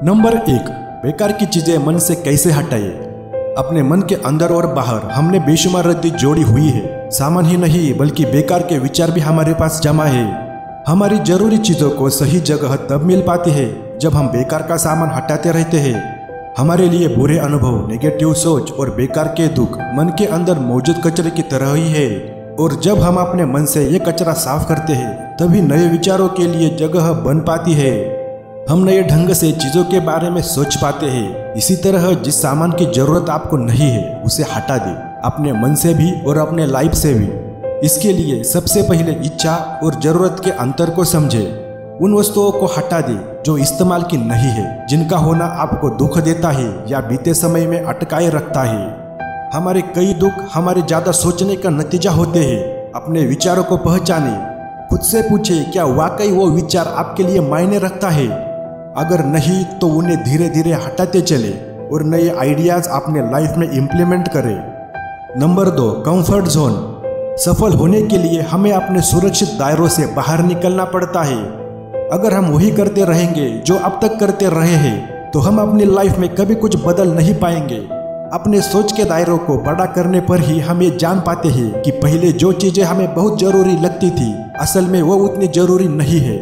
Number 1, बेकार की चीजें मन से कैसे हटाए। अपने मन के अंदर और बाहर हमने बेशुमार रद्दी जोड़ी हुई है। सामान ही नहीं बल्कि बेकार के विचार भी हमारे पास जमा है। हमारी जरूरी चीजों को सही जगह तब मिल पाती है जब हम बेकार का सामान हटाते रहते हैं। हमारे लिए बुरे अनुभव, नेगेटिव सोच और बेकार के दुख मन के अंदर मौजूद कचरे की तरह ही है, और जब हम अपने मन से ये कचरा साफ करते हैं तभी नए विचारों के लिए जगह बन पाती है। हम नए ढंग से चीजों के बारे में सोच पाते हैं। इसी तरह जिस सामान की जरूरत आपको नहीं है उसे हटा दे, अपने मन से भी और अपने लाइफ से भी। इसके लिए सबसे पहले इच्छा और जरूरत के अंतर को समझे। उन वस्तुओं को हटा दे जो इस्तेमाल की नहीं है, जिनका होना आपको दुख देता है या बीते समय में अटकाए रखता है। हमारे कई दुख हमारे ज्यादा सोचने का नतीजा होते हैं। अपने विचारों को पहचाने, खुद से पूछे क्या वाकई वो विचार आपके लिए मायने रखता है। अगर नहीं तो उन्हें धीरे धीरे हटाते चले और नए आइडियाज अपने लाइफ में इम्प्लीमेंट करें। Number 2, comfort zone. सफल होने के लिए हमें अपने सुरक्षित दायरों से बाहर निकलना पड़ता है। अगर हम वही करते रहेंगे जो अब तक करते रहे हैं तो हम अपनी लाइफ में कभी कुछ बदल नहीं पाएंगे। अपने सोच के दायरों को बड़ा करने पर ही हम ये जान पाते हैं कि पहले जो चीजें हमें बहुत जरूरी लगती थी असल में वो उतनी जरूरी नहीं है।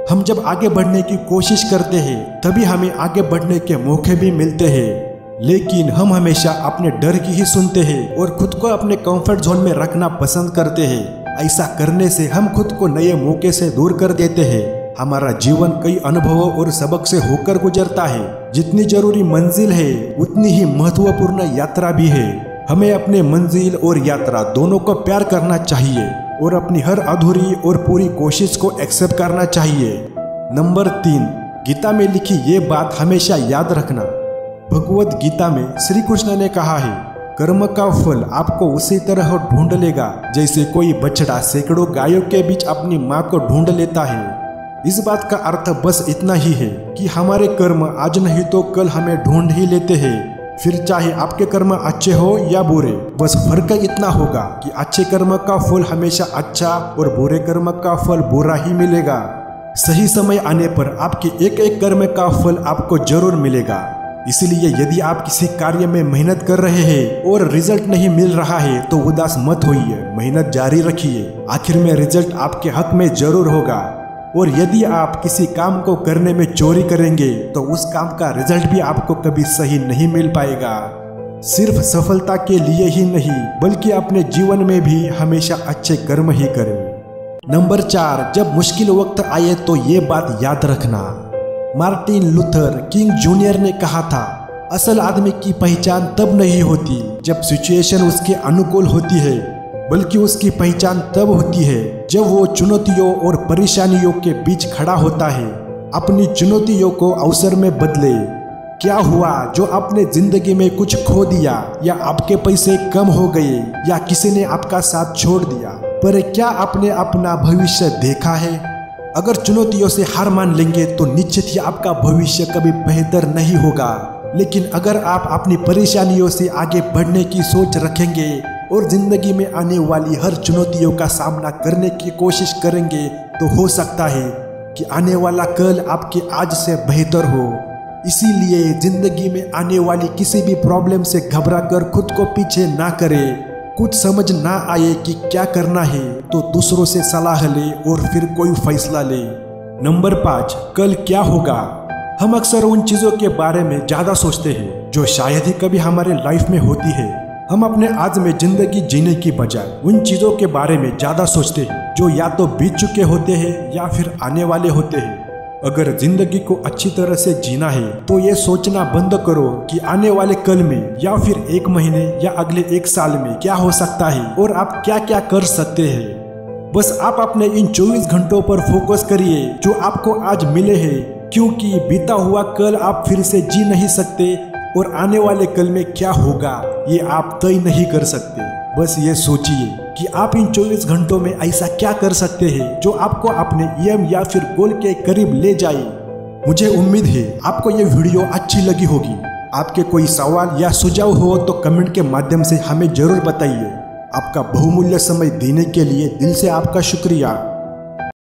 हम जब आगे बढ़ने की कोशिश करते हैं तभी हमें आगे बढ़ने के मौके भी मिलते हैं, लेकिन हम हमेशा अपने डर की ही सुनते हैं और खुद को अपने कंफर्ट जोन में रखना पसंद करते हैं। ऐसा करने से हम खुद को नए मौके से दूर कर देते हैं। हमारा जीवन कई अनुभवों और सबक से होकर गुजरता है। जितनी जरूरी मंजिल है उतनी ही महत्वपूर्ण यात्रा भी है। हमें अपने मंजिल और यात्रा दोनों को प्यार करना चाहिए और अपनी हर अधूरी और पूरी कोशिश को एक्सेप्ट करना चाहिए। नंबर 3, गीता में लिखी ये बात हमेशा याद रखना। भगवत गीता में श्री कृष्ण ने कहा है, कर्म का फल आपको उसी तरह ढूंढ लेगा जैसे कोई बछड़ा सैकड़ों गायों के बीच अपनी माँ को ढूंढ लेता है। इस बात का अर्थ बस इतना ही है कि हमारे कर्म आज नहीं तो कल हमें ढूंढ ही लेते हैं। फिर चाहे आपके कर्म अच्छे हो या बुरे, बस फर्क इतना होगा कि अच्छे कर्म का फल हमेशा अच्छा और बुरे कर्म का फल बुरा ही मिलेगा। सही समय आने पर आपके एक एक कर्म का फल आपको जरूर मिलेगा। इसलिए यदि आप किसी कार्य में मेहनत कर रहे हैं और रिजल्ट नहीं मिल रहा है तो उदास मत होइए, मेहनत जारी रखिए। आखिर में रिजल्ट आपके हक में जरूर होगा। और यदि आप किसी काम को करने में चोरी करेंगे तो उस काम का रिजल्ट भी आपको कभी सही नहीं मिल पाएगा। सिर्फ सफलता के लिए ही नहीं बल्कि अपने जीवन में भी हमेशा अच्छे कर्म ही करें। नंबर 4, जब मुश्किल वक्त आए तो ये बात याद रखना। मार्टिन लूथर किंग जूनियर ने कहा था, असल आदमी की पहचान तब नहीं होती जब सिचुएशन उसके अनुकूल होती है, बल्कि उसकी पहचान तब होती है जब वो चुनौतियों और परेशानियों के बीच खड़ा होता है। अपनी चुनौतियों को अवसर में बदले। क्या हुआ जो आपने जिंदगी में कुछ खो दिया, या आपके पैसे कम हो गए, या किसी ने आपका साथ छोड़ दिया, पर क्या आपने अपना भविष्य देखा है? अगर चुनौतियों से हार मान लेंगे तो निश्चित ही आपका भविष्य कभी बेहतर नहीं होगा। लेकिन अगर आप अपनी परेशानियों से आगे बढ़ने की सोच रखेंगे और जिंदगी में आने वाली हर चुनौतियों का सामना करने की कोशिश करेंगे तो हो सकता है कि आने वाला कल आपके आज से बेहतर हो। इसीलिए जिंदगी में आने वाली किसी भी प्रॉब्लम से घबराकर खुद को पीछे ना करें। कुछ समझ ना आए कि क्या करना है तो दूसरों से सलाह ले और फिर कोई फैसला ले। नंबर 5, कल क्या होगा। हम अक्सर उन चीजों के बारे में ज्यादा सोचते हैं जो शायद ही कभी हमारे लाइफ में होती है। हम अपने आज में जिंदगी जीने की बजाय उन चीजों के बारे में ज्यादा सोचते हैं जो या तो बीत चुके होते हैं या फिर आने वाले होते हैं। अगर जिंदगी को अच्छी तरह से जीना है तो ये सोचना बंद करो कि आने वाले कल में या फिर एक महीने या अगले एक साल में क्या हो सकता है और आप क्या क्या कर सकते हैं। बस आप अपने इन 24 घंटों पर फोकस करिए जो आपको आज मिले हैं, क्योंकि बीता हुआ कल आप फिर से जी नहीं सकते और आने वाले कल में क्या होगा ये आप तय नहीं कर सकते। बस ये सोचिए कि आप इन 24 घंटों में ऐसा क्या कर सकते हैं जो आपको अपने एम या फिर गोल के करीब ले जाए। मुझे उम्मीद है आपको ये वीडियो अच्छी लगी होगी। आपके कोई सवाल या सुझाव हो तो कमेंट के माध्यम से हमें जरूर बताइए। आपका बहुमूल्य समय देने के लिए दिल से आपका शुक्रिया।